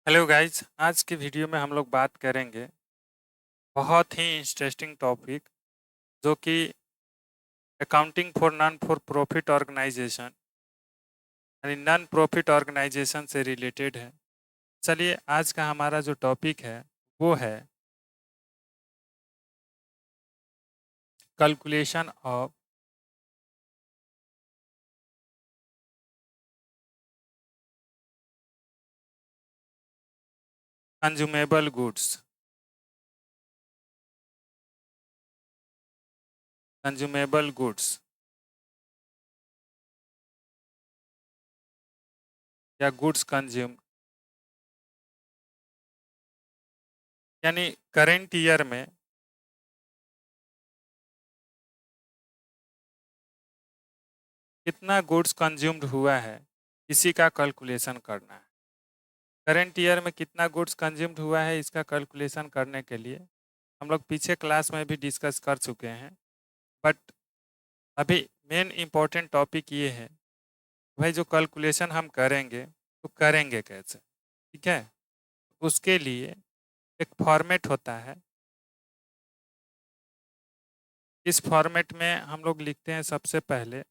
Hello guys, आज की video में हम लोग बात करेंगे बहुत ही इंटरेस्टिंग टॉपिक जो कि accounting for non for profit organisation यानी नॉन प्रॉफिट ऑर्गेनाइजेशन से रिलेटेड है। चलिए, आज का हमारा जो टॉपिक है वो है calculation of consumable goods. Consumable goods या गुड्स कंज्यूम यानी करेंट ईयर में कितना गुड्स कंज्यूम्ड हुआ है, इसी का कैलकुलेशन करना है। करंट ईयर में कितना गुड्स कंज्यूम्ड हुआ है, इसका कैलकुलेशन करने के लिए हम लोग पीछे क्लास में भी डिस्कस कर चुके हैं। बट अभी मेन इम्पोर्टेंट टॉपिक ये है, भाई जो कैलकुलेशन हम करेंगे तो करेंगे कैसे। ठीक है, उसके लिए एक फॉर्मेट होता है। इस फॉर्मेट में हम लोग लिखते हैं सबसे पहले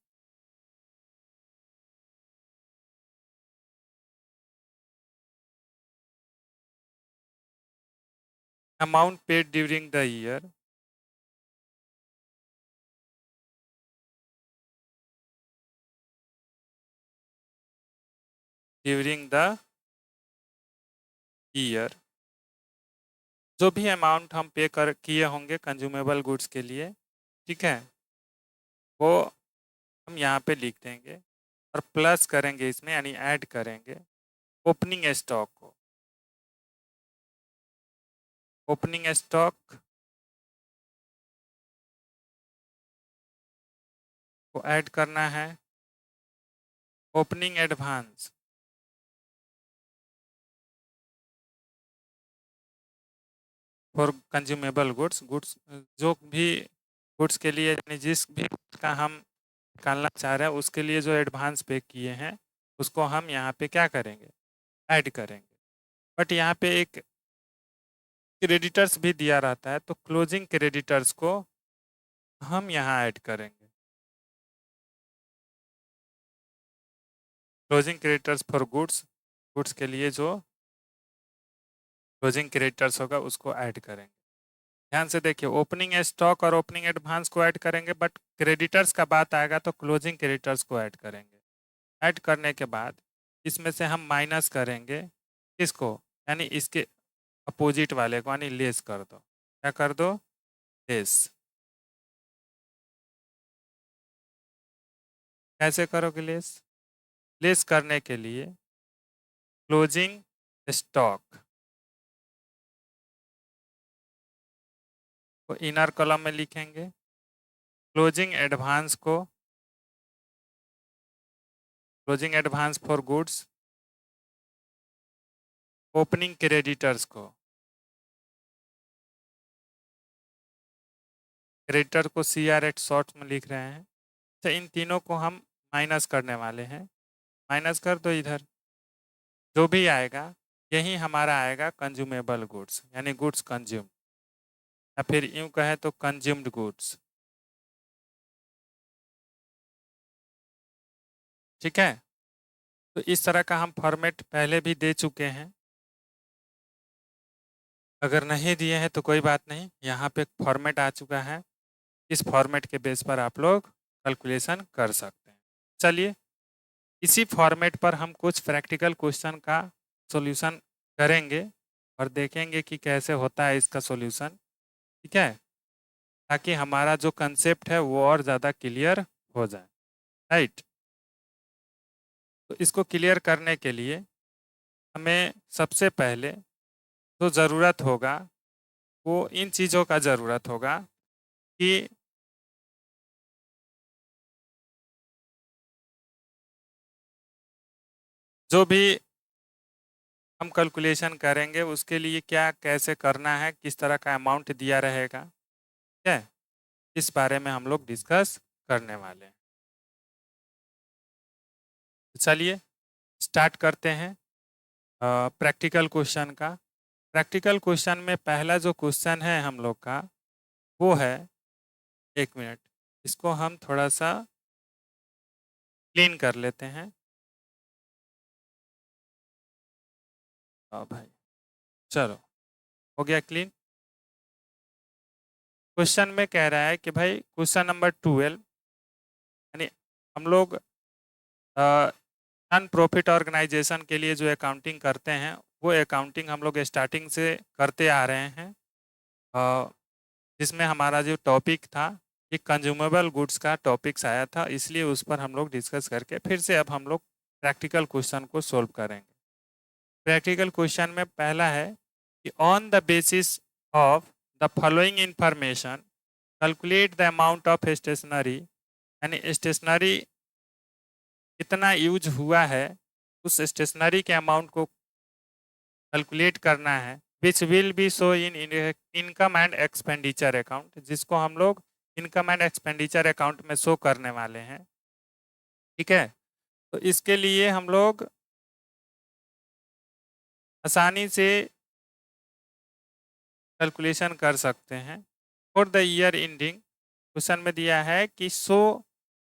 amount paid during the year during the year. जो भी अमाउंट हम पे कर किए होंगे कंज्यूमेबल गुड्स के लिए, ठीक है, वो हम यहाँ पे लिख देंगे और प्लस करेंगे इसमें, यानी ऐड करेंगे ओपनिंग स्टॉक को। ओपनिंग स्टॉक को ऐड करना है opening advance for consumable goods. Goods जो भी गुड्स के लिए, यानी जिस भी goods का हम निकालना चाह रहे हैं उसके लिए जो एडवांस पे किए हैं उसको हम यहाँ पे क्या करेंगे, ऐड करेंगे। बट यहाँ पे एक क्रेडिटर्स भी दिया रहता है, तो क्लोजिंग क्रेडिटर्स को हम यहाँ ऐड करेंगे। Closing creditors for goods, goods के लिए जो क्लोजिंग क्रेडिटर्स होगा उसको ऐड करेंगे। ध्यान से देखिए, ओपनिंग स्टॉक और ओपनिंग एडवांस को ऐड करेंगे, बट क्रेडिटर्स का बात आएगा तो क्लोजिंग क्रेडिटर्स को ऐड करेंगे। ऐड करने के बाद इसमें से हम माइनस करेंगे इसको, यानी इसके अपोजिट वाले को, यानी लेस कर दो। क्या कर दो? लेस। कैसे करोगे लेस? लेस करने के लिए क्लोजिंग स्टॉक को इनर कॉलम में लिखेंगे, क्लोजिंग एडवांस को, closing advance for goods, opening creditors को, क्रेडिटर को CR8 शॉर्ट में लिख रहे हैं। तो इन तीनों को हम माइनस करने वाले हैं। माइनस कर दो इधर, जो भी आएगा यही हमारा आएगा कंज्यूमेबल गुड्स, यानी गुड्स कंज्यूम, या फिर यूं कहें तो कंज्यूम्ड गुड्स। ठीक है, तो इस तरह का हम फॉर्मेट पहले भी दे चुके हैं। अगर नहीं दिए हैं तो कोई बात नहीं, यहाँ पे फॉर्मेट आ चुका है। इस फॉर्मेट के बेस पर आप लोग कैलकुलेशन कर सकते हैं। चलिए, इसी फॉर्मेट पर हम कुछ प्रैक्टिकल क्वेश्चन का सॉल्यूशन करेंगे और देखेंगे कि कैसे होता है इसका सॉल्यूशन। ठीक है, ताकि हमारा जो कंसेप्ट है वो और ज़्यादा क्लियर हो जाए। राइट, तो इसको क्लियर करने के लिए हमें सबसे पहले जो ज़रूरत होगा वो इन चीज़ों का ज़रूरत होगा कि जो भी हम कैलकुलेशन करेंगे उसके लिए क्या कैसे करना है, किस तरह का अमाउंट दिया रहेगा। ठीक है, इस बारे में हम लोग डिस्कस करने वाले हैं। तो चलिए स्टार्ट करते हैं। प्रैक्टिकल क्वेश्चन का। प्रैक्टिकल क्वेश्चन में पहला जो क्वेश्चन है हम लोग का वो है, 1 मिनट, इसको हम थोड़ा सा क्लीन कर लेते हैं। भाई चलो, हो गया क्लीन। क्वेश्चन में कह रहा है कि भाई क्वेश्चन नंबर 12, यानी हम लोग नॉन प्रॉफिट ऑर्गेनाइजेशन के लिए जो अकाउंटिंग करते हैं वो अकाउंटिंग हम लोग स्टार्टिंग से करते आ रहे हैं, जिसमें हमारा जो टॉपिक था ये कंज्यूमेबल गुड्स का टॉपिक्स आया था, इसलिए उस पर हम लोग डिस्कस करके फिर से अब हम लोग प्रैक्टिकल क्वेश्चन को सोल्व करेंगे। प्रैक्टिकल क्वेश्चन में पहला है कि on the basis of the following information calculate the amount of stationery, यानी स्टेशनरी कितना यूज हुआ है उस स्टेशनरी के अमाउंट को कैलकुलेट करना है, which will be show in income and expenditure account, जिसको हम लोग इनकम एंड एक्सपेंडिचर अकाउंट में शो करने वाले हैं। ठीक है, तो इसके लिए हम लोग आसानी से कैलकुलेशन कर सकते हैं। For the year ending question में दिया है कि show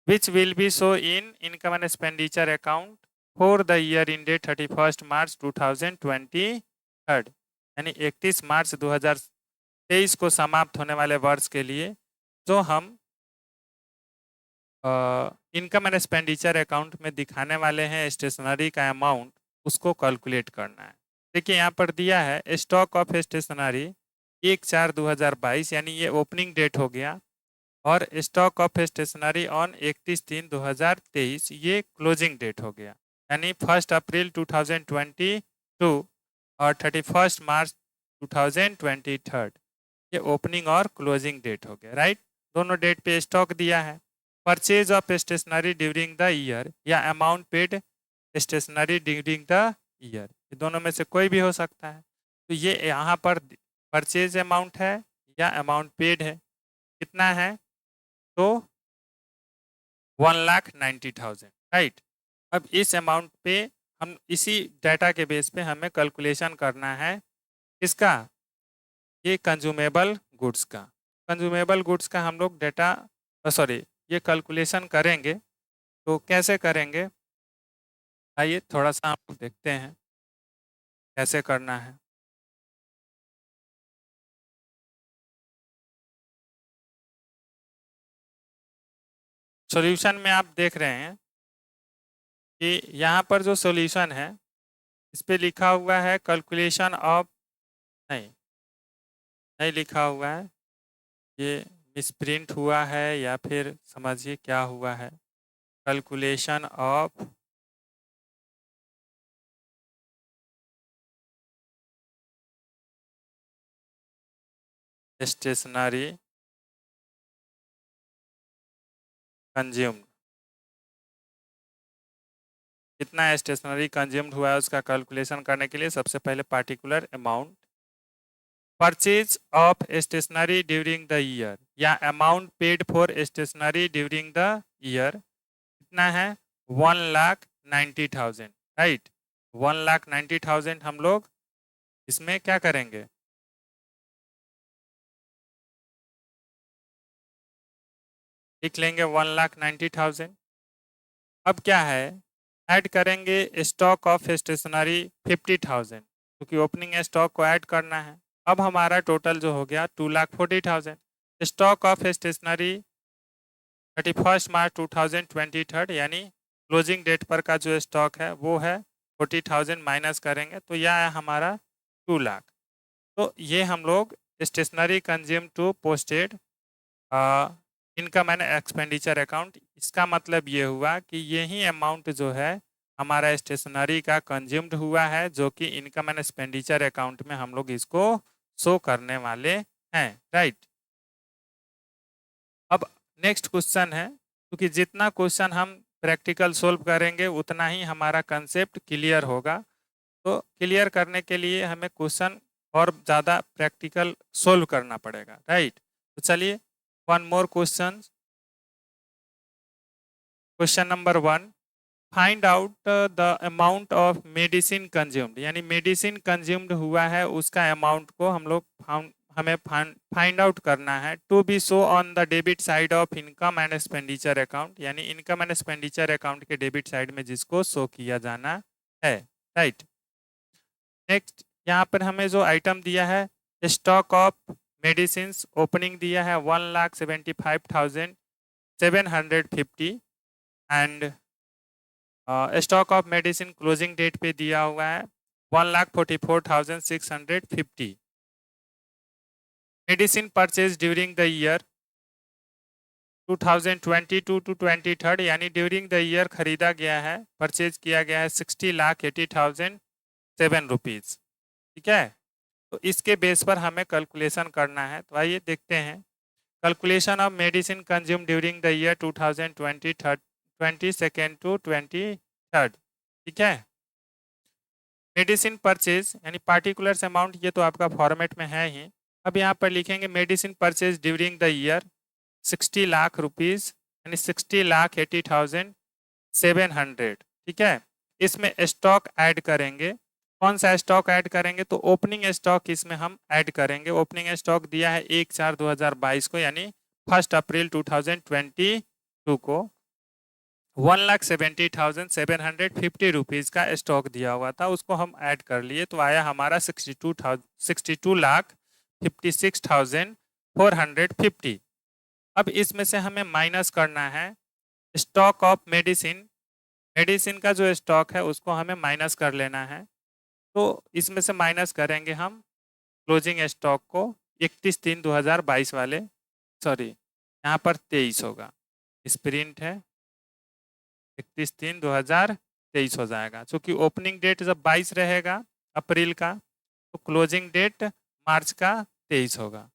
which will be show in income and expenditure account for the year ended 31 March 2023, यानी 31 मार्च 2023 को समाप्त होने वाले वर्ष के लिए जो हम इनकम एंड एक्सपेंडिचर अकाउंट में दिखाने वाले हैं स्टेशनरी का अमाउंट, उसको कैलकुलेट करना है। देखिए यहाँ पर दिया है स्टॉक ऑफ स्टेशनरी 1/4/2022, यानी ये ओपनिंग डेट हो गया, और स्टॉक ऑफ स्टेशनरी ऑन 31/3/2023 ये क्लोजिंग डेट हो गया, यानी 1 अप्रैल 2022 और 31 मार्च 2023 ये ओपनिंग और क्लोजिंग डेट हो गया, राइट। दोनों डेट पे स्टॉक दिया है। Purchase of stationery during the year या amount paid stationery during the year, दोनों में से कोई भी हो सकता है। तो ये यहाँ पर परचेज अमाउंट है या अमाउंट पेड है, कितना है, तो 1,90,000, राइट। अब इस अमाउंट पे हम इसी डाटा के बेस पे हमें कैलकुलेशन करना है इसका, ये कंज्यूमेबल गुड्स का। कंज्यूमेबल गुड्स का हम लोग डाटा ये कैलकुलेशन करेंगे, तो कैसे करेंगे, आइए थोड़ा सा हम लोग देखते हैं कैसे करना है। सॉल्यूशन में आप देख रहे हैं कि यहाँ पर जो सॉल्यूशन है इस पे लिखा हुआ है कैलकुलेशन ऑफ, नहीं नहीं लिखा हुआ है, ये मिसप्रिंट हुआ है या फिर समझिए क्या हुआ है। कैलकुलेशन ऑफ स्टेशनरी कंज्यूम्ड, कितना स्टेशनरी कंज्यूम्ड हुआ है उसका कैलकुलेशन करने के लिए सबसे पहले particular amount, purchase of stationery during the year या amount paid for stationery during the year कितना है, 1,90,000, राइट। 1,90,000 हम लोग इसमें क्या करेंगे, लिख लेंगे 1,90,000। अब क्या है, ऐड करेंगे स्टॉक ऑफ स्टेशनरी 50,000, क्योंकि ओपनिंग स्टॉक को ऐड करना है। अब हमारा टोटल जो हो गया 2,40,000। स्टॉक ऑफ स्टेशनरी 31 मार्च 2023 यानी क्लोजिंग डेट पर का जो स्टॉक है वो है 40,000, माइनस करेंगे तो यह है हमारा 2 लाख। तो ये हम लोग stationery consume to posted income and expenditure account, इसका मतलब ये हुआ कि यही अमाउंट जो है हमारा स्टेशनरी का कंज्यूम्ड हुआ है, जो कि इनकम एंड एक्सपेंडिचर अकाउंट में हम लोग इसको शो करने वाले हैं, राइट। अब नेक्स्ट क्वेश्चन है, क्योंकि जितना क्वेश्चन हम प्रैक्टिकल सोल्व करेंगे उतना ही हमारा कंसेप्ट क्लियर होगा, तो क्लियर करने के लिए हमें क्वेश्चन और ज़्यादा प्रैक्टिकल सोल्व करना पड़ेगा, राइट। तो चलिए one more question, question number 1, find out the amount of medicine consumed, यानी मेडिसिन कंज्यूम्ड हुआ है उसका अमाउंट को हम लोग हमें फाइंड आउट करना है। To be show on the debit side of income and expenditure account, यानी इनकम एंड एक्सपेंडिचर अकाउंट के डेबिट साइड में जिसको शो किया जाना है, राइट। नेक्स्ट यहाँ पर हमें जो आइटम दिया है स्टॉक ऑफ मेडिसिन, ओपनिंग दिया है 1,75,750 and stock of medicine closing date पे दिया हुआ है 1,44,650। Medicine purchase during the year 2022 to 23, यानी ड्यूरिंग द ईयर खरीदा गया है, परचेज किया गया है 60,80,007 रुपीज़, ठीक है। तो इसके बेस पर हमें कैलकुलेशन करना है। तो आइए देखते हैं calculation of medicine consume during the year 2022 to 23, ठीक है। मेडिसिन परचेज यानी पार्टिकुलर्स अमाउंट, ये तो आपका फॉर्मेट में है ही। अब यहाँ पर लिखेंगे medicine purchase during the year 60 lakh rupees, यानी 60,80,700, ठीक है। इसमें स्टॉक ऐड करेंगे। कौन सा स्टॉक ऐड करेंगे? तो ओपनिंग स्टॉक इसमें हम ऐड करेंगे। ओपनिंग स्टॉक दिया है 1/4/2022 को, यानी 1 अप्रैल 2022 को 1,70,750 रुपीज़ का स्टॉक दिया हुआ था, उसको हम ऐड कर लिए तो आया हमारा 62,56,450। अब इसमें से हमें माइनस करना है स्टॉक ऑफ मेडिसिन। मेडिसिन का जो स्टॉक है उसको हमें माइनस कर लेना है। तो इसमें से माइनस करेंगे हम क्लोजिंग स्टॉक को 31/3/2022 वाले, सॉरी यहाँ पर 23 होगा, स्प्रिंट है 31/3/2023 हो जाएगा। क्योंकि ओपनिंग डेट जब 22 रहेगा अप्रैल का, तो क्लोजिंग डेट मार्च का 23 होगा।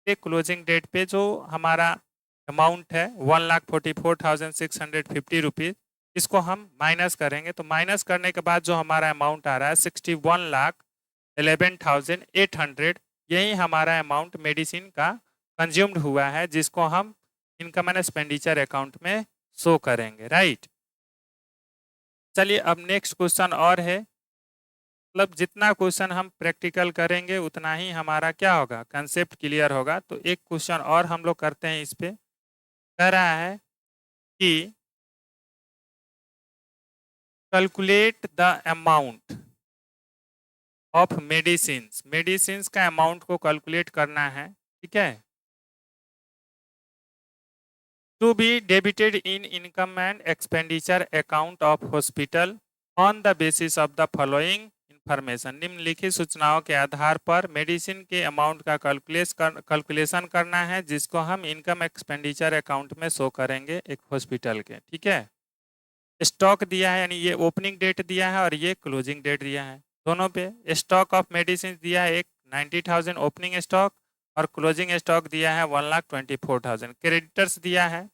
ये क्लोजिंग डेट पे जो हमारा अमाउंट है 1,44,650 रुपीज़, इसको हम माइनस करेंगे। तो माइनस करने के बाद जो हमारा अमाउंट आ रहा है 61,11,800, यही हमारा अमाउंट मेडिसिन का कंज्यूम्ड हुआ है, जिसको हम इनकम एंड एक्सपेंडिचर अकाउंट में शो करेंगे, राइट। चलिए अब नेक्स्ट क्वेश्चन और है, मतलब जितना क्वेश्चन हम प्रैक्टिकल करेंगे उतना ही हमारा क्या होगा, कंसेप्ट क्लियर होगा। तो एक क्वेश्चन और हम लोग करते हैं। इस पे कह रहा है कि calculate the amount of medicines. Medicines का अमाउंट को कैलकुलेट करना है, ठीक है, to be debited in income and expenditure account of hospital on the basis of the following information. निम्नलिखित सूचनाओं के आधार पर मेडिसिन के अमाउंट का कैलकुलेशन करना है, जिसको हम इनकम एक्सपेंडिचर अकाउंट में शो करेंगे एक हॉस्पिटल के, ठीक है। स्टॉक दिया है, यानी ये ओपनिंग डेट दिया है और ये क्लोजिंग डेट दिया है, दोनों पे। स्टॉक ऑफ मेडिसिन दिया है एक 90,000 ओपनिंग स्टॉक और क्लोजिंग स्टॉक दिया है 1,24,000। क्रेडिटर्स दिया है,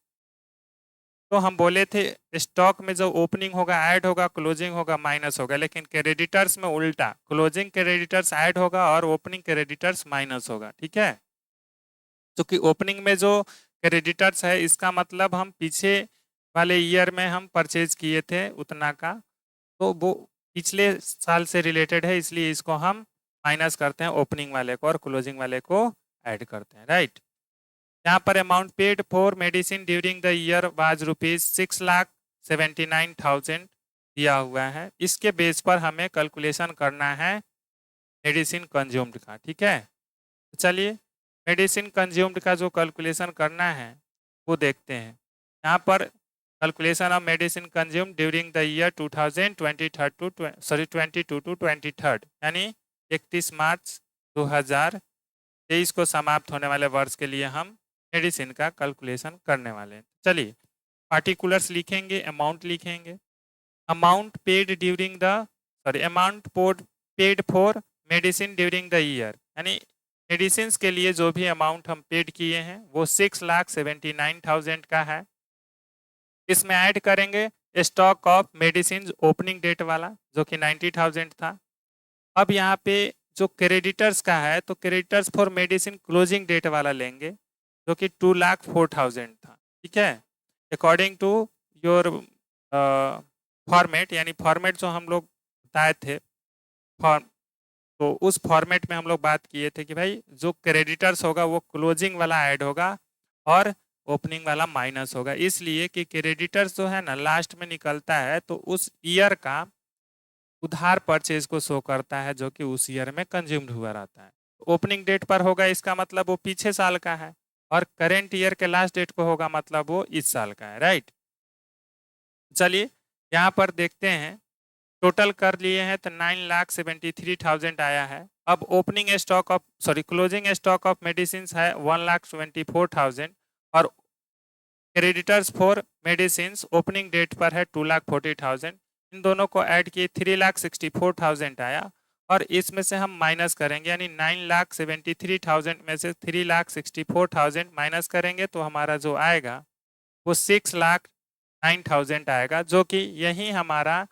तो हम बोले थे स्टॉक में जो ओपनिंग होगा ऐड होगा, क्लोजिंग होगा माइनस होगा, लेकिन क्रेडिटर्स में उल्टा, क्लोजिंग क्रेडिटर्स ऐड होगा और ओपनिंग क्रेडिटर्स माइनस होगा, ठीक है। क्योंकि ओपनिंग में जो क्रेडिटर्स है इसका मतलब हम पीछे वाले ईयर में हम परचेज किए थे उतना का, तो वो पिछले साल से रिलेटेड है, इसलिए इसको हम माइनस करते हैं ओपनिंग वाले को और क्लोजिंग वाले को ऐड करते हैं, राइट। यहाँ पर amount paid for medicine during the year was ₹6,79,000 दिया हुआ है। इसके बेस पर हमें कैलकुलेशन करना है मेडिसिन कंज्यूम्ड का, ठीक है। तो चलिए मेडिसिन कंज्यूम्ड का जो कैलकुलेशन करना है वो देखते हैं। यहाँ पर calculation of medicine consumed during the year 22 to 23, यानी 31 मार्च 2023 को समाप्त होने वाले वर्ष के लिए हम मेडिसिन का कैलकुलेशन करने वाले हैं। चलिए पार्टिकुलर्स लिखेंगे, अमाउंट लिखेंगे। Amount paid during the amount paid for medicine during the year, यानी मेडिसिन के लिए जो भी अमाउंट हम पेड किए हैं वो 6,79,000 का है। इसमें ऐड करेंगे stock of medicine opening date वाला जो कि 90,000 था। अब यहाँ पे जो क्रेडिटर्स का है तो creditors for medicine closing date वाला लेंगे जो कि 2,04,000 था, ठीक है। अकॉर्डिंग टू योर फॉर्मेट, यानी फॉर्मेट जो हम लोग बताए थे फॉर्म, तो उस फॉर्मेट में हम लोग बात किए थे कि भाई जो क्रेडिटर्स होगा वो क्लोजिंग वाला ऐड होगा और ओपनिंग वाला माइनस होगा, इसलिए कि क्रेडिटर्स जो है ना लास्ट में निकलता है तो उस ईयर का उधार परचेज को शो करता है जो कि उस ईयर में कंज्यूम्ड हुआ रहता है। ओपनिंग डेट पर होगा इसका मतलब वो पीछे साल का है, और करेंट ईयर के लास्ट डेट को होगा मतलब वो इस साल का है, राइट। चलिए यहाँ पर देखते हैं, टोटल कर लिए हैं तो 9,73,000 आया है। अब opening stock of closing stock of medicine है 1,24,000 और creditors for medicine opening date पर है 2,40,000। इन दोनों को ऐड किए 3,64,000 आया, और इसमें से हम माइनस करेंगे, यानी 9,73,000 में से 3,64,000 माइनस करेंगे तो हमारा जो आएगा वो 6,09,000 आएगा, जो कि यही हमारा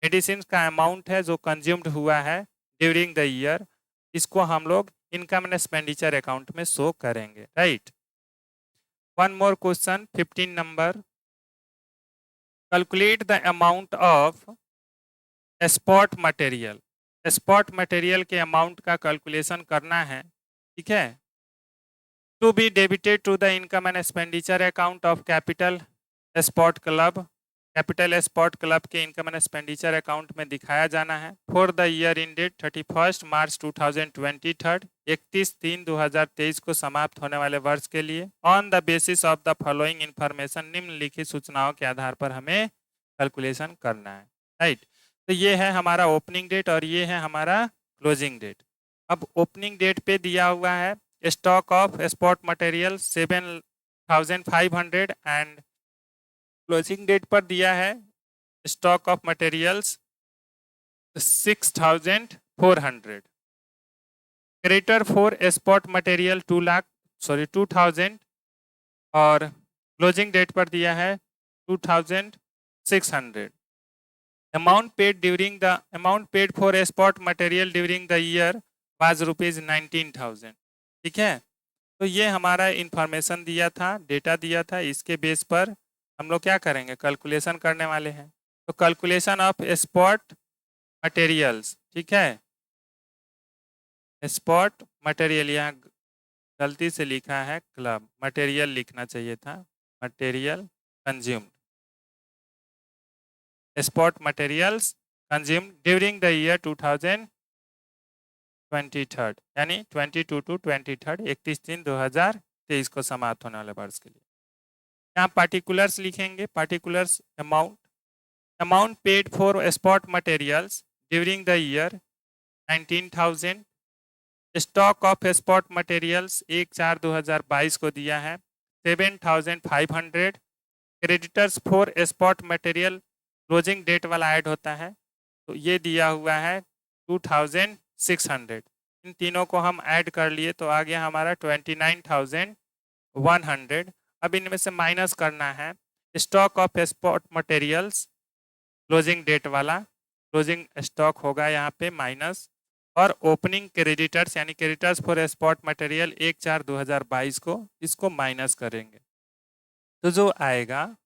मेडिसिन का अमाउंट है जो कंज्यूम्ड हुआ है ड्यूरिंग द ईयर। इसको हम लोग इनकम एंड एक्सपेंडिचर अकाउंट में शो करेंगे, right. One more question 15 number, calculate the amount of spot material. Spot material के अमाउंट का कैलकुलेशन करना है, ठीक है। To be debited to the income and expenditure account of capital spot club. Capital spot club के income and expenditure account में दिखाया जाना है for the year in date 31 March 2023, 31/3/2023 को समाप्त होने वाले वर्ष के लिए, on the basis of the following information, निम्नलिखित सूचनाओं के आधार पर हमें कैलकुलेशन करना है, राइट। तो ये है हमारा ओपनिंग डेट और ये है हमारा क्लोजिंग डेट। अब ओपनिंग डेट पे दिया हुआ है stock of spot material 7,500 and closing date पर दिया है stock of materials 6,400। Creditor for spot material 2,000 और क्लोजिंग डेट पर दिया है 2,600। Amount paid for spot material during the year was ₹19,000, ठीक है। तो ये हमारा इंफॉर्मेशन दिया था, डेटा दिया था, इसके बेस पर हम लोग क्या करेंगे, कैलकुलेशन करने वाले हैं। तो कैलकुलेशन ऑफ स्पॉट मटेरियल्स, ठीक है। स्पॉट मटेरियल, यहाँ गलती से लिखा है क्लब, मटेरियल लिखना चाहिए था, material consumed, spot materials consumed during the year 2023, यानी 22 to 23, 31/3/2023 को समाप्त होने वाले वर्ष के लिए। यहाँ पार्टिकुलर्स लिखेंगे, particulars amount paid for spot materials during the year 19,000। Stock of spot materials 1/4/2022 को दिया है 7,500। Creditors for spot material closing date वाला ऐड होता है, तो ये दिया हुआ है 2,600। इन तीनों को हम ऐड कर लिए तो आ गया हमारा 29,100। अब इनमें से माइनस करना है stock of spot materials closing date वाला, क्लोजिंग स्टॉक होगा यहाँ पे माइनस, और ओपनिंग क्रेडिटर्स यानी क्रेडिटर्स फॉर स्पॉट मटेरियल 1/4/2022 को, इसको माइनस करेंगे तो जो आएगा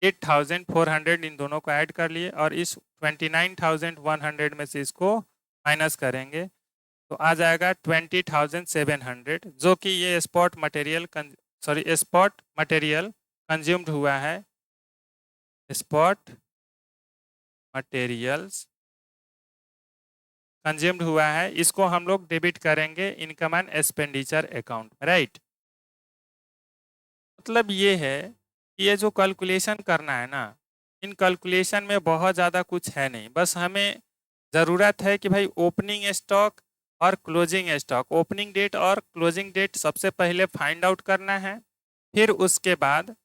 8,400। इन दोनों को ऐड कर लिए और इस 29,100 में से इसको माइनस करेंगे तो आ जाएगा 20,700, जो कि ये स्पॉट मटेरियल कंज्यूम्ड हुआ है, स्पॉट मटेरियल्स कंज्यूम्ड हुआ है, इसको हम लोग डेबिट करेंगे income and expenditure account, right. मतलब ये है कि ये जो कैलकुलेशन करना है ना, इन कैलकुलेशन में बहुत ज़्यादा कुछ है नहीं, बस हमें ज़रूरत है कि भाई ओपनिंग स्टॉक और क्लोजिंग स्टॉक, ओपनिंग डेट और क्लोजिंग डेट सबसे पहले फाइंड आउट करना है, फिर उसके बाद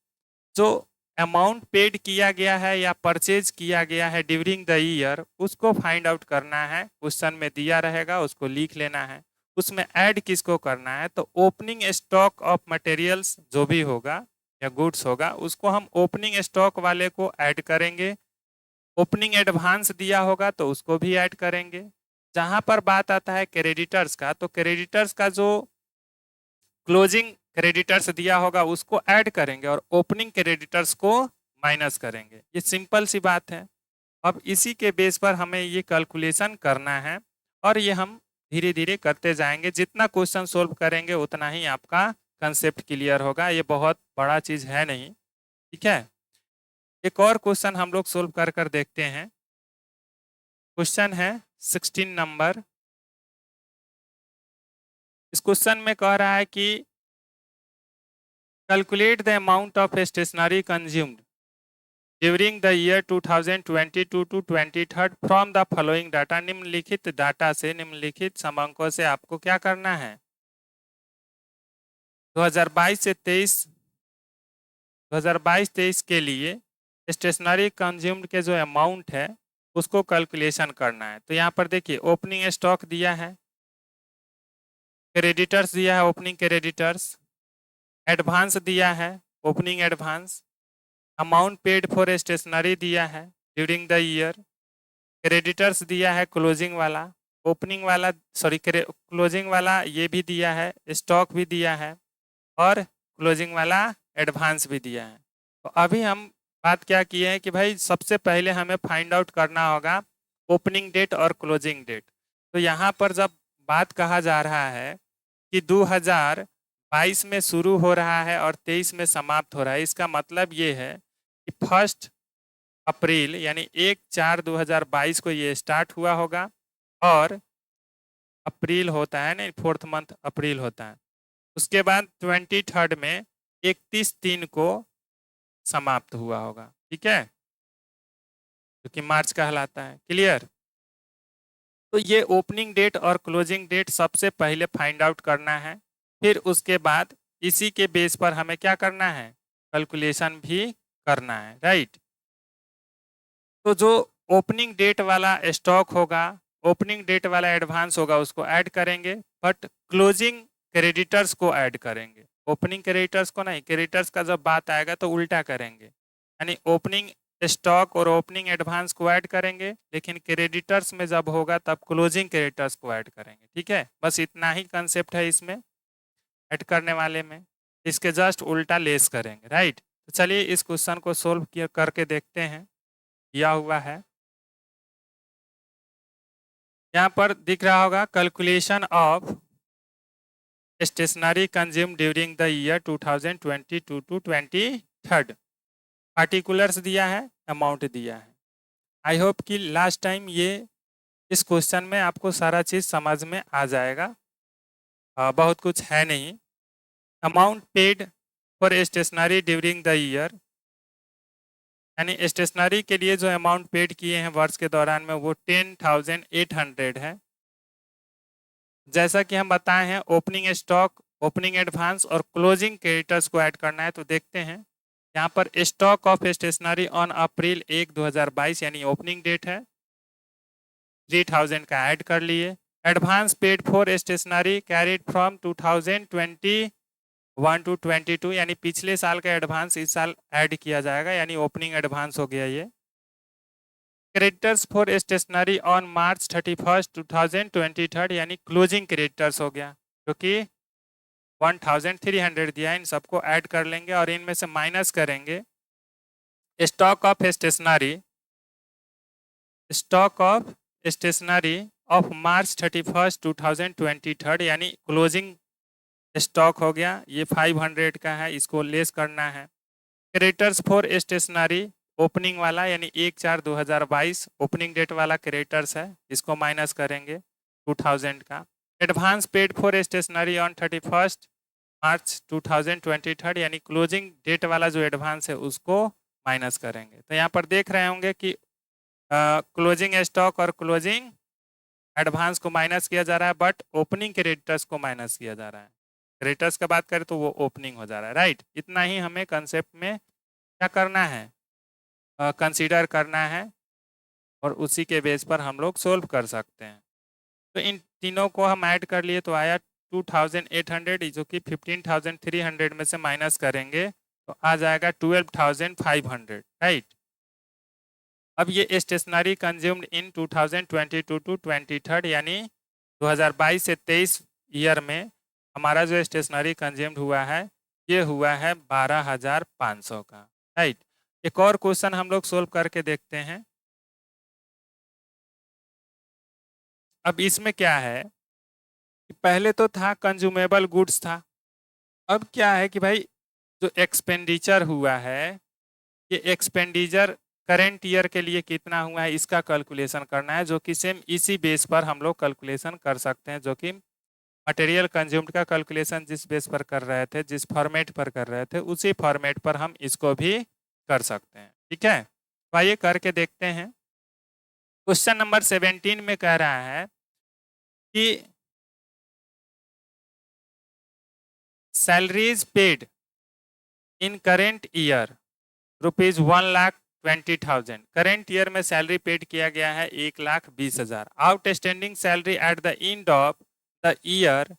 जो अमाउंट पेड किया गया है या परचेज किया गया है ड्यूरिंग द ईयर उसको फाइंड आउट करना है, क्वेश्चन में दिया रहेगा उसको लिख लेना है, उसमें ऐड किसको करना है, तो ओपनिंग स्टॉक ऑफ मटेरियल्स जो भी होगा या गुड्स होगा उसको हम ओपनिंग स्टॉक वाले को ऐड करेंगे, ओपनिंग एडवांस दिया होगा तो उसको भी ऐड करेंगे। जहां पर बात आता है क्रेडिटर्स का, तो क्रेडिटर्स का जो क्लोजिंग क्रेडिटर्स दिया होगा उसको ऐड करेंगे और ओपनिंग क्रेडिटर्स को माइनस करेंगे। ये सिंपल सी बात है। अब इसी के बेस पर हमें ये कैलकुलेशन करना है और ये हम धीरे धीरे करते जाएंगे। जितना क्वेश्चन सोल्व करेंगे उतना ही आपका कंसेप्ट क्लियर होगा। ये बहुत बड़ा चीज़ है नहीं, ठीक है। एक और क्वेश्चन हम लोग सोल्व कर कर देखते हैं। क्वेश्चन है 16 नंबर। इस क्वेश्चन में कह रहा है कि calculate the amount of stationery consumed during the year 2022 to 23 from the following data. निम्नलिखित डाटा से, निम्नलिखित समांकों से आपको क्या करना है? 2022-23 के लिए स्टेशनरी कंज्यूम्ड के जो अमाउंट है उसको कैलकुलेशन करना है। तो यहाँ पर देखिए ओपनिंग स्टॉक दिया है, क्रेडिटर्स दिया है ओपनिंग क्रेडिटर्स, एडवांस दिया है opening advance, amount paid for stationery दिया है ड्यूरिंग द ईयर, क्रेडिटर्स दिया है क्लोजिंग वाला, ओपनिंग वाला सॉरी क्लोजिंग वाला ये भी दिया है, स्टॉक भी दिया है और क्लोजिंग वाला एडवांस भी दिया है। तो अभी हम बात क्या किए हैं कि भाई सबसे पहले हमें फाइंड आउट करना होगा ओपनिंग डेट और क्लोजिंग डेट। तो यहाँ पर जब बात कहा जा रहा है कि 2022 में शुरू हो रहा है और 23 में समाप्त हो रहा है, इसका मतलब ये है कि 1 अप्रैल यानी 1/4/2022 को ये स्टार्ट हुआ होगा और अप्रैल होता है नहीं, 4th मंथ अप्रैल होता है। उसके बाद 23 में 31/3 को समाप्त हुआ होगा, ठीक है, जो कि मार्च कहलाता है। क्लियर? तो ये ओपनिंग डेट और क्लोजिंग डेट सबसे पहले फाइंड आउट करना है, फिर उसके बाद इसी के बेस पर हमें क्या करना है? कैलकुलेशन भी करना है, राइट। तो जो ओपनिंग डेट वाला स्टॉक होगा, ओपनिंग डेट वाला एडवांस होगा उसको ऐड करेंगे, बट क्लोजिंग क्रेडिटर्स को ऐड करेंगे। ओपनिंग क्रेडिटर्स को नहीं, क्रेडिटर्स का जब बात आएगा तो उल्टा करेंगे, यानी ओपनिंग स्टॉक और ओपनिंग एडवांस को ऐड करेंगे, लेकिन क्रेडिटर्स में जब होगा तब क्लोजिंग क्रेडिटर्स को ऐड करेंगे, ठीक है। बस इतना ही कंसेप्ट है इसमें ऐड करने वाले में, इसके जस्ट उल्टा लेस करेंगे, राइट। तो चलिए इस क्वेश्चन को सोल्व करके देखते हैं। दिया हुआ है यहाँ पर दिख रहा होगा calculation of stationery consume during the year 2022 to 23 particulars दिया है, अमाउंट दिया है। आई होप कि लास्ट टाइम ये इस क्वेश्चन में आपको सारा चीज़ समझ में आ जाएगा। बहुत कुछ है नहीं। Amount paid for stationery during the year, यानी स्टेशनरी के लिए जो अमाउंट पेड किए हैं वर्ष के दौरान में वो 10,800 है। जैसा कि हम बताए हैं ओपनिंग स्टॉक, ओपनिंग एडवांस और क्लोजिंग क्रेडिटर्स को ऐड करना है। तो देखते हैं यहाँ पर stock of stationery on April 1, 2022 यानी ओपनिंग डेट है, 3,000 का ऐड कर लिए। Advance paid for stationery carried from 2021 to 22 यानी पिछले साल का एडवांस इस साल ऐड किया जाएगा, यानी ओपनिंग एडवांस हो गया ये। Creditors for stationery on March 31, 2023 यानी क्लोजिंग क्रेडिटर्स हो गया, जो कि 1,300 दिया है। इन सबको ऐड कर लेंगे और इनमें से माइनस करेंगे stock of stationery, stock of stationery of March 31, 2023 यानी क्लोजिंग स्टॉक हो गया, ये 500 का है, इसको लेस करना है। क्रेडिटर्स फॉर स्टेशनरी ओपनिंग वाला यानी 1/4/2022 ओपनिंग डेट वाला क्रेडिटर्स है, इसको माइनस करेंगे 2,000 का। Advance paid for stationery on 31 March 2023 यानी क्लोजिंग डेट वाला जो एडवांस है उसको माइनस करेंगे। तो यहाँ पर देख रहे होंगे कि क्लोजिंग स्टॉक और क्लोजिंग एडवांस को माइनस किया जा रहा है, बट ओपनिंग क्रेडिटर्स को माइनस किया जा रहा है। क्रेडिटर्स का बात करें तो वो ओपनिंग हो जा रहा है, राइट। इतना ही हमें कंसेप्ट में क्या करना है, कंसीडर करना है और उसी के बेस पर हम लोग सोल्व कर सकते हैं। तो इन तीनों को हम ऐड कर लिए तो आया 2,800, जो कि 15,300 में से माइनस करेंगे तो आ जाएगा 12,500, राइट। अब ये स्टेशनरी कंज्यूम्ड इन 2022 टू 23 यानी 2022 से 23 ईयर में हमारा जो स्टेशनरी कंज्यूम्ड हुआ है ये हुआ है 12,500 का, राइट। एक और क्वेश्चन हम लोग सोल्व करके देखते हैं। अब इसमें क्या है कि पहले तो था कंज्यूमेबल गुड्स था, अब क्या है कि भाई जो एक्सपेंडिचर हुआ है, ये एक्सपेंडिचर करेंट ईयर के लिए कितना हुआ है इसका कैलकुलेशन करना है, जो कि सेम इसी बेस पर हम लोग कैलकुलेशन कर सकते हैं, जो कि मटेरियल कंज्यूम्ड का कैलकुलेशन जिस बेस पर कर रहे थे, जिस फॉर्मेट पर कर रहे थे, उसी फॉर्मेट पर हम इसको भी कर सकते हैं। ठीक है, तो आइए करके देखते हैं। क्वेश्चन नंबर 17 में कह रहा है कि salaries paid in current year ₹1,20,000। Current year में सैलरी पेड किया गया है 1,20,000। Outstanding salary at the end of the year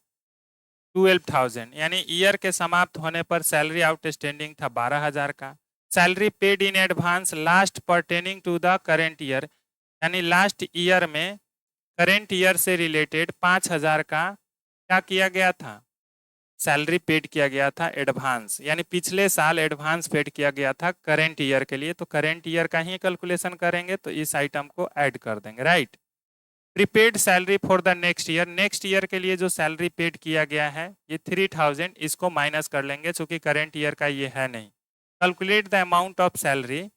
12,000, यानी ईयर के समाप्त होने पर सैलरी आउटस्टैंडिंग था 12,000 का। Salary paid in advance last pertaining to the current year, यानी लास्ट ईयर में करेंट ईयर से रिलेटेड 5,000 का क्या किया गया था, सैलरी पेड किया गया था एडवांस, यानी पिछले साल एडवांस पेड किया गया था करेंट ईयर के लिए, तो करेंट ईयर का ही कैलकुलेशन करेंगे, तो इस आइटम को ऐड कर देंगे। Right. Prepaid salary for the next year के लिए जो सैलरी पेड किया गया है ये 3,000, इसको माइनस कर लेंगे क्योंकि करेंट ईयर का ये है नहीं। Calculate the amount of salary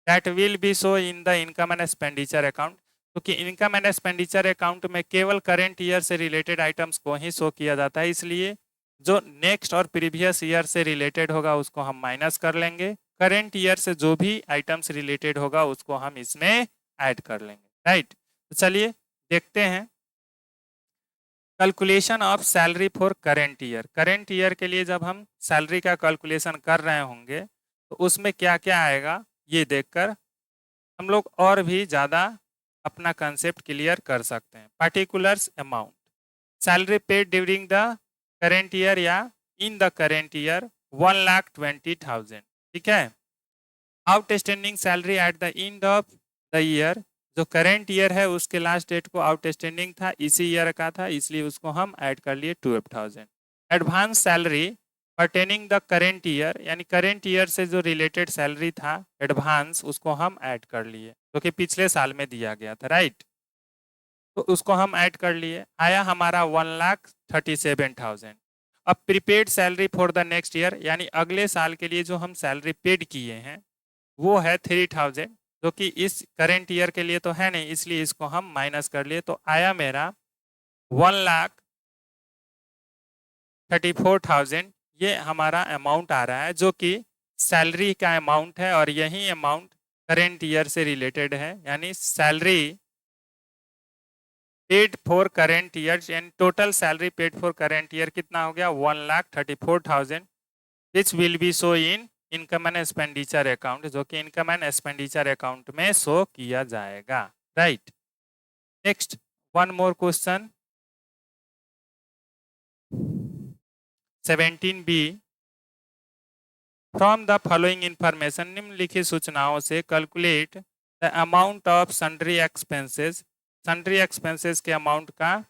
that will be show in the income and expenditure account, क्योंकि इनकम एंड एक्सपेंडिचर अकाउंट में केवल करेंट ईयर से रिलेटेड आइटम्स को ही शो किया जाता है, इसलिए जो नेक्स्ट और प्रीवियस ईयर से रिलेटेड होगा उसको हम माइनस कर लेंगे, करेंट ईयर से जो भी आइटम्स रिलेटेड होगा उसको हम इसमें ऐड कर लेंगे। राइट, तो चलिए देखते हैं calculation of salary for current year. Current year के लिए जब हम सैलरी का कैलकुलेशन कर रहे होंगे तो उसमें क्या क्या आएगा ये देखकर हम लोग और भी ज़्यादा अपना कंसेप्ट क्लियर कर सकते हैं। Particulars amount salary paid during the current year या इन द करेंट ईयर 1,20,000। ठीक है, outstanding salary at the end of the year, जो करेंट ईयर है उसके लास्ट डेट को आउटस्टैंडिंग था इसी ईयर का था, इसलिए उसको हम ऐड कर लिए 12,000। Advance salary pertaining the current year, यानी करेंट ईयर से जो रिलेटेड सैलरी था एडवांस, उसको हम ऐड कर लिए जो कि पिछले साल में दिया गया था। राइट, तो उसको हम ऐड कर लिए, आया हमारा 1,37,000। अब prepaid salary for the next year, यानी अगले साल के लिए जो हम सैलरी पेड किए हैं वो है 3,000, जो कि इस करेंट ईयर के लिए तो है नहीं, इसलिए इसको हम माइनस कर लिए, तो आया मेरा 1,34,000। ये हमारा अमाउंट आ रहा है जो कि सैलरी का अमाउंट है, और यही अमाउंट करेंट ईयर से रिलेटेड है, यानी salary paid for current year, and total salary paid for current year कितना हो गया 1,34,000, which will be show in income and expenditure account, जो कि इनकम एंड एक्सपेंडिचर अकाउंट में शो किया जाएगा। Right, next one more question 17B, from the following information, निम्नलिखित सूचनाओं से calculate the amount of sundry expenses, sundry expenses के amount का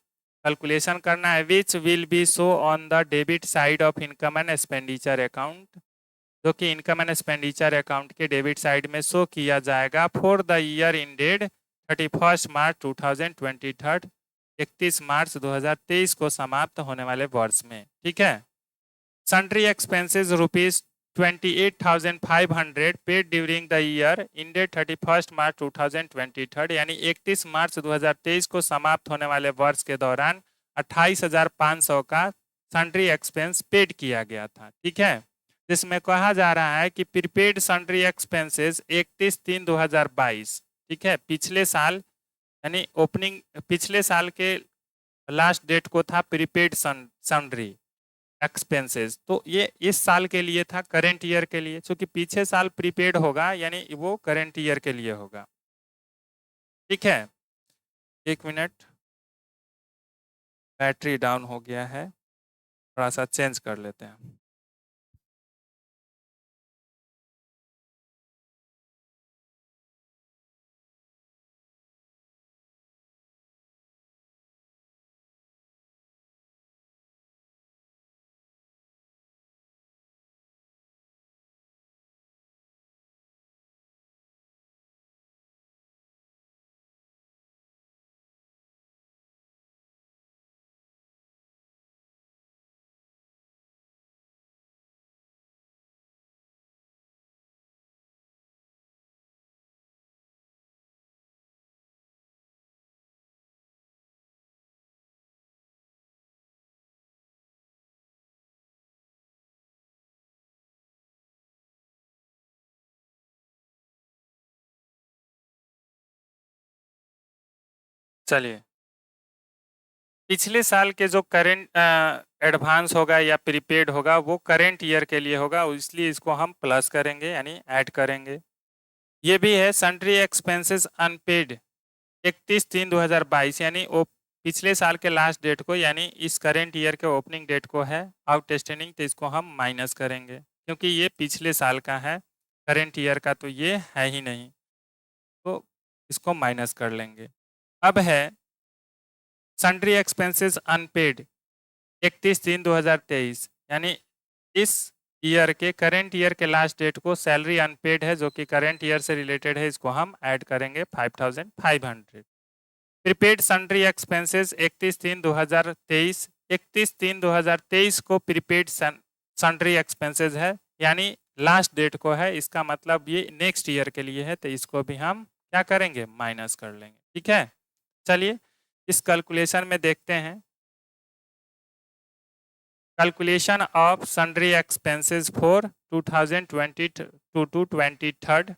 कैलकुलेशन करना है, which will be show on the debit side of income and expenditure account, जो कि income and expenditure account के डेबिट साइड में शो किया जाएगा for the year ended 31 March 2023, 31 March 2023 को समाप्त होने वाले वर्ष में। ठीक है, sundry expenses ₹28,500 paid during the year ended 31 March 2023, यानी 31 मार्च 2023 को समाप्त होने वाले वर्ष के दौरान 28,500 का सन्ड्री एक्सपेंस पेड किया गया था। ठीक है, जिसमें कहा जा रहा है कि प्रीपेड सन्ड्री एक्सपेंसेस 31/3/2022, ठीक है, पिछले साल यानी ओपनिंग पिछले साल के लास्ट डेट को था प्रीपेड सन्ड्री एक्सपेंसेस, तो ये इस साल के लिए था करेंट ईयर के लिए, क्योंकि पीछे साल प्रीपेड होगा यानी वो करेंट ईयर के लिए होगा। ठीक है, एक मिनट, बैटरी डाउन हो गया है, थोड़ा सा चेंज कर लेते हैं। चलिए, पिछले साल के जो करेंट एडवांस होगा या प्रीपेड होगा वो करेंट ईयर के लिए होगा, इसलिए इसको हम प्लस करेंगे यानी ऐड करेंगे। ये भी है सन्ड्री एक्सपेंसेस अनपेड 31/3/2022 यानी वो पिछले साल के लास्ट डेट को यानी इस करेंट ईयर के ओपनिंग डेट को है आउटस्टैंडिंग, तो इसको हम माइनस करेंगे क्योंकि ये पिछले साल का है, करेंट ईयर का तो ये है ही नहीं, तो इसको माइनस कर लेंगे। अब है सन्ड्री एक्सपेंसेस अनपेड 31/3/2023 यानी इस ईयर के करेंट ईयर के लास्ट डेट को सैलरी अनपेड है जो कि करेंट ईयर से रिलेटेड है, इसको हम ऐड करेंगे 5500। प्रीपेड सन्ड्री एक्सपेंसेस 31/3/2023 31/3/2023 को प्रीपेड सन्ड्री एक्सपेंसेस है यानी लास्ट डेट को है, इसका मतलब ये नेक्स्ट ईयर के लिए है, तो इसको भी हम क्या करेंगे माइनस कर लेंगे। ठीक है, चलिए इस कैलकुलेशन में देखते हैं। Calculation of sundry expenses for 2022 to 23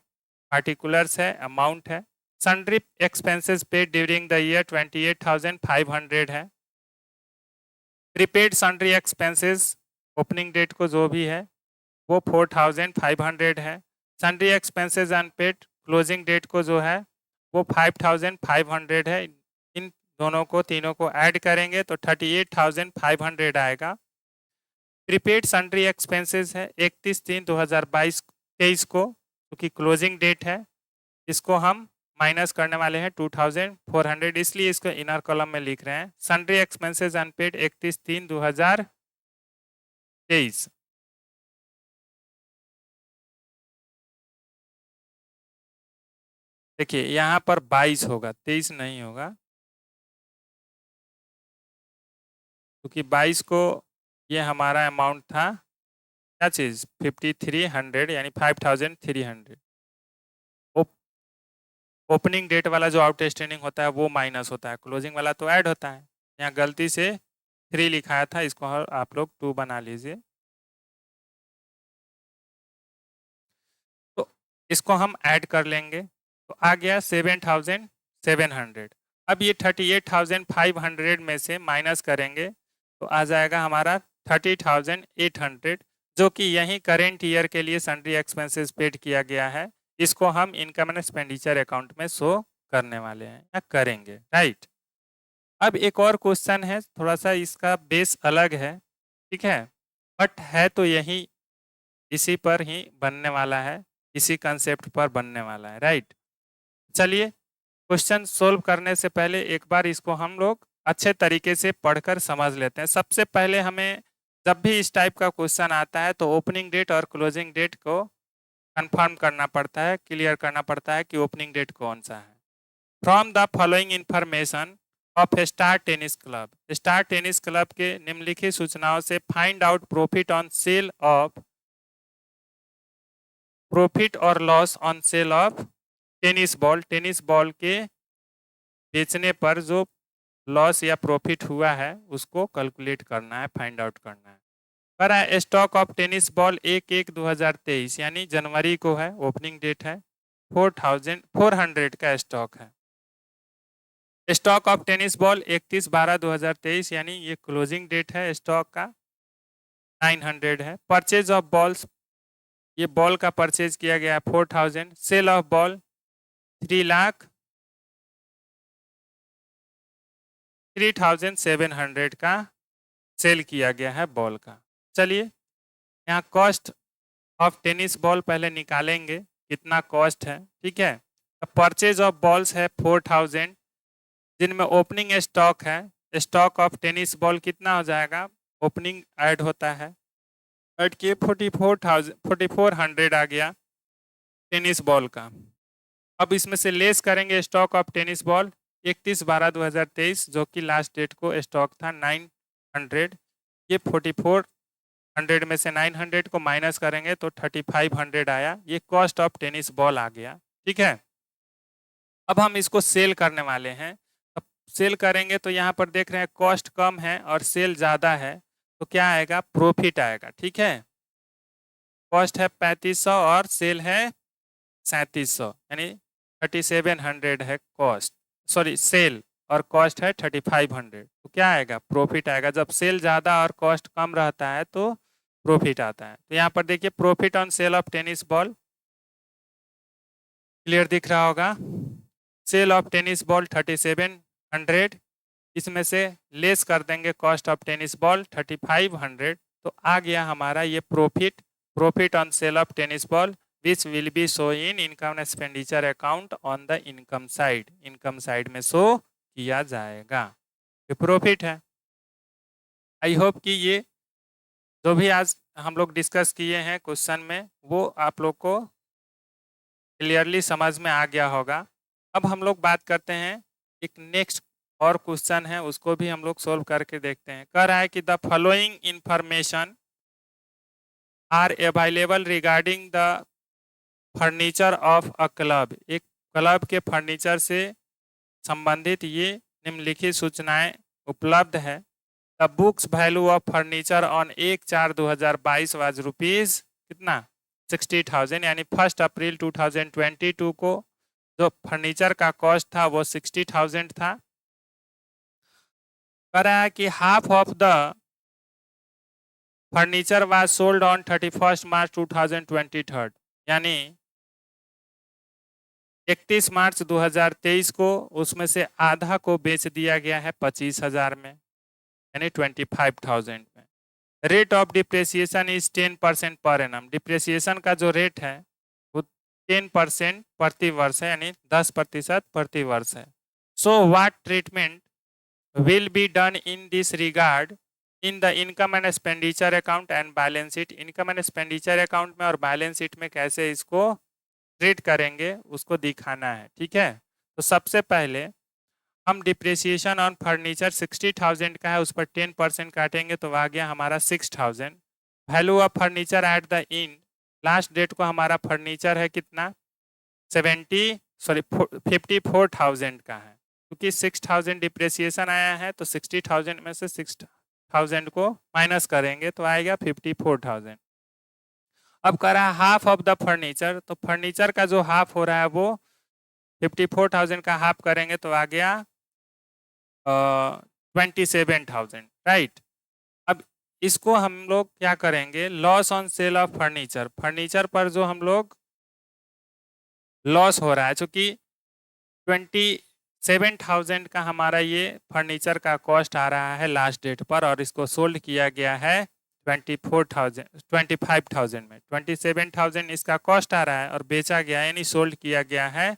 particulars है, अमाउंट है। Sundry expenses paid during the year 28,500 है। Prepaid sundry expenses opening date को जो भी है वो 4,500 है। Sundry expenses unpaid closing date को जो है वो 5,500 है। इन दोनों को तीनों को ऐड करेंगे तो 38,500 आएगा। प्रीपेड सन्ड्री एक्सपेंसेस है 31/3/2023 को, क्योंकि क्लोजिंग डेट है, इसको हम माइनस करने वाले हैं 2,400, इसलिए इसको इनर कॉलम में लिख रहे हैं। Sundry expenses unpaid 31/3/2023। देखिए यहाँ पर 22 होगा, 23 नहीं होगा, क्योंकि 22 को ये हमारा अमाउंट था क्या चीज़ 5300 यानी 5300। ओपनिंग डेट वाला जो आउटस्टैंडिंग होता है वो माइनस होता है, क्लोजिंग वाला तो ऐड होता है। यहाँ गलती से 3 लिखाया था, इसको आप लोग 2 बना लीजिए। तो इसको हम ऐड कर लेंगे तो आ गया 7,700। अब ये 38,500 में से माइनस करेंगे तो आ जाएगा हमारा 30,800, जो कि यही करेंट ईयर के लिए सन्ड्री एक्सपेंसेस पेड किया गया है। इसको हम इनकम एंड एक्सपेंडिचर अकाउंट में शो करने वाले हैं या करेंगे, राइट। अब एक और क्वेश्चन है, थोड़ा सा इसका बेस अलग है, ठीक है, बट है तो यही इसी पर ही बनने वाला है, इसी कंसेप्ट पर बनने वाला है, राइट। चलिए क्वेश्चन सोल्व करने से पहले एक बार इसको हम लोग अच्छे तरीके से पढ़कर समझ लेते हैं। सबसे पहले हमें जब भी इस टाइप का क्वेश्चन आता है तो ओपनिंग डेट और क्लोजिंग डेट को कंफर्म करना पड़ता है, क्लियर करना पड़ता है कि ओपनिंग डेट कौन सा है। From the following information of Star Tennis Club, Star Tennis Club के निम्नलिखित सूचनाओं से find out profit on sale of profit और loss on sale of tennis ball. Tennis ball के बेचने पर जो लॉस या प्रॉफिट हुआ है उसको कैलकुलेट करना है, फाइंड आउट करना है। करा है स्टॉक ऑफ टेनिस बॉल 1/1/2023 यानी जनवरी को है, ओपनिंग डेट है, 4,400 का स्टॉक है। स्टॉक ऑफ टेनिस बॉल 31/12/2023 यानी ये क्लोजिंग डेट है स्टॉक का, 900 है। परचेज ऑफ बॉल्स, ये बॉल का परचेज किया गया है 4,000। सेल ऑफ बॉल 3,700 का सेल किया गया है बॉल का। चलिए यहाँ कॉस्ट ऑफ टेनिस बॉल पहले निकालेंगे कितना कॉस्ट है, ठीक है। परचेज ऑफ बॉल्स है 4,000, जिनमें ओपनिंग स्टॉक है, स्टॉक ऑफ टेनिस बॉल कितना हो जाएगा, ओपनिंग ऐड होता है, ऐड किए 4,400 आ गया टेनिस बॉल का। अब इसमें से लेस करेंगे स्टॉक ऑफ टेनिस बॉल 31/12/2023 जो कि लास्ट डेट को स्टॉक था 900। ये 4,400 में से 900 को माइनस करेंगे तो 3,500 आया, ये कॉस्ट ऑफ टेनिस बॉल आ गया, ठीक है। अब हम इसको सेल करने वाले हैं। अब सेल करेंगे तो यहाँ पर देख रहे हैं कॉस्ट कम है और सेल ज़्यादा है, तो क्या आएगा, प्रॉफिट आएगा, ठीक है। कॉस्ट है 3,500 और सेल है 3,700 यानी 3,700 है कॉस्ट, सॉरी सेल, और कॉस्ट है 3500, तो क्या आएगा? प्रॉफिट आएगा। जब सेल ज़्यादा और कॉस्ट कम रहता है तो प्रॉफिट आता है। तो यहाँ पर देखिए profit on sale of tennis ball, clear दिख रहा होगा। सेल ऑफ टेनिस बॉल 3700, इसमें से लेस कर देंगे कॉस्ट ऑफ टेनिस बॉल 3500, तो आ गया हमारा ये profit on sale of tennis ball which will be show in income expenditure account on the income side, income side में शो किया जाएगा। ये प्रॉफिट है। आई होप कि ये जो भी आज हम लोग डिस्कस किए हैं क्वेश्चन में वो आप लोग को क्लियरली समझ में आ गया होगा। अब हम लोग बात करते हैं एक नेक्स्ट और क्वेश्चन है, उसको भी हम लोग सोल्व करके देखते हैं। कह रहा है कि the following information are available regarding the furniture of a club. एक क्लब के फर्नीचर से संबंधित ये निम्नलिखित सूचनाएं उपलब्ध है। The books value of furniture on 1/4/2022 was rupees कितना? 60,000, यानी 1 अप्रैल 2022 को जो फर्नीचर का कॉस्ट था वो 60,000 था। कह रहा है कि half of the furniture was sold on 31 March 2023, यानी 31 मार्च 2023 को उसमें से आधा को बेच दिया गया है 25,000 में, यानी 25,000 में। Rate of depreciation is 10% per annum. Depreciation का जो रेट है वो 10% प्रति वर्ष है, यानी 10% प्रति वर्ष है। So what treatment will be done in this regard in the income and expenditure account and balance sheet. Income and expenditure account में और बैलेंस शीट में कैसे इसको ट्रीट करेंगे उसको दिखाना है, ठीक है। तो सबसे पहले हम डिप्रेसिएशन ऑन फर्नीचर 60,000 का है, उस पर 10% काटेंगे तो आ गया हमारा 6,000। Value of furniture at the in, last date को हमारा फर्नीचर है कितना? 54,000 का है, क्योंकि 6,000 डिप्रेसिएशन आया है तो 60,000 में से 6,000 को माइनस करेंगे तो आएगा 54,000। अब कह रहा है हाफ ऑफ द फर्नीचर, तो फर्नीचर का जो हाफ हो रहा है वो 54,000 का हाफ करेंगे तो आ गया 27,000, राइट। अब इसको हम लोग क्या करेंगे? Loss on sale of furniture, furniture पर जो हम लोग लॉस हो रहा है, चूंकि 27,000 का हमारा ये फर्नीचर का कॉस्ट आ रहा है लास्ट डेट पर, और इसको सोल्ड किया गया है 25,000 में। 27,000 इसका कॉस्ट आ रहा है और बेचा गया है, यानी सोल्ड किया गया है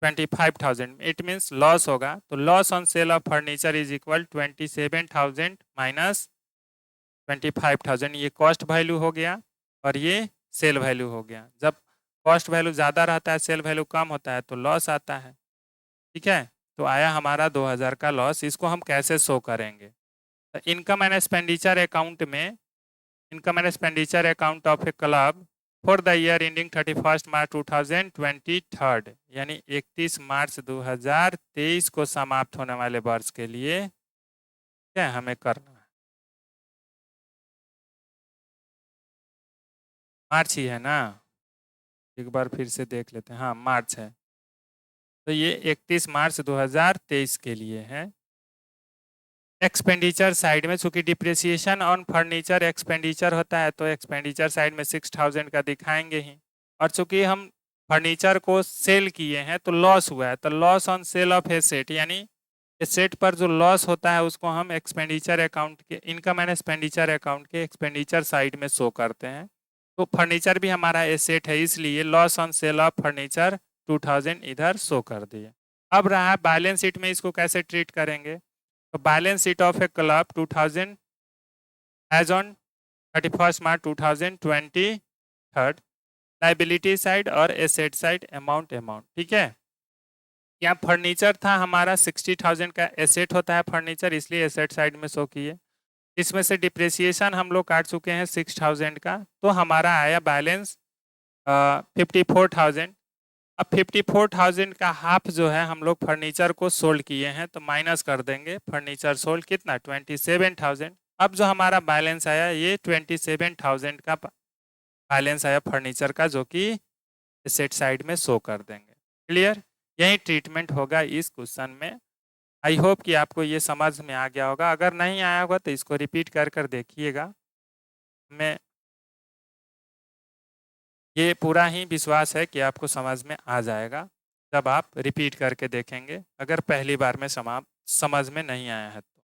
25,000। इट मीन्स लॉस होगा। तो loss on sale of furniture is equal 27,000 minus 25,000। ये कॉस्ट वैल्यू हो गया और ये सेल वैल्यू हो गया। जब कॉस्ट वैल्यू ज़्यादा रहता है, सेल वैल्यू कम होता है तो लॉस आता है, ठीक है। तो आया हमारा 2,000 का लॉस। इसको हम कैसे शो करेंगे? तो इनकम एंड एक्सपेंडिचर अकाउंट में, income and expenditure account of a club for the year ending 31 March 2023, यानी 31 मार्च 2023 को समाप्त होने वाले वर्ष के लिए क्या हमें करना है? मार्च ही है ना, एक बार फिर से देख लेते हैं। हाँ मार्च है, तो ये 31 मार्च 2023 के लिए है। एक्सपेंडिचर साइड में चूंकि डिप्रिसिएशन ऑन फर्नीचर एक्सपेंडिचर होता है तो एक्सपेंडिचर साइड में 6,000 का दिखाएंगे ही, और चूंकि हम फर्नीचर को सेल किए हैं तो लॉस हुआ है, तो loss on sale of asset, यानी एसेट पर जो लॉस होता है उसको हम एक्सपेंडिचर अकाउंट के, इनकम एंड एक्सपेंडिचर अकाउंट के एक्सपेंडिचर साइड में शो करते हैं। तो फर्नीचर भी हमारा एसेट है, इसलिए loss on sale of furniture 2,000 इधर शो कर दिए। अब रहा बैलेंस शीट में इसको कैसे ट्रीट करेंगे? तो balance sheet of a club 2000 as on 31 March 2023, liability side और एसेट साइड अमाउंट, ठीक है। यहाँ फर्नीचर था हमारा 60,000 का एसेट होता है फर्नीचर, इसलिए एसेट साइड में शो किए। इसमें से डिप्रेसिएशन हम लोग काट चुके हैं 6,000 का, तो हमारा आया बैलेंस 54,000। अब 54,000 का हाफ जो है हम लोग फर्नीचर को सोल्ड किए हैं तो माइनस कर देंगे। फर्नीचर सोल्ड कितना? 27,000। अब जो हमारा बैलेंस आया ये 27,000 का बैलेंस आया फर्नीचर का, जो कि एसेट साइड में शो कर देंगे। क्लियर? यही ट्रीटमेंट होगा इस क्वेश्चन में। आई होप कि आपको ये समझ में आ गया होगा। अगर नहीं आया होगा तो इसको रिपीट कर कर देखिएगा। मैं ये पूरा ही विश्वास है कि आपको समझ में आ जाएगा जब आप रिपीट करके देखेंगे, अगर पहली बार में समझ में नहीं आया है तो।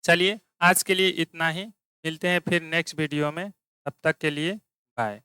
चलिए आज के लिए इतना ही, मिलते हैं फिर नेक्स्ट वीडियो में, तब तक के लिए बाय।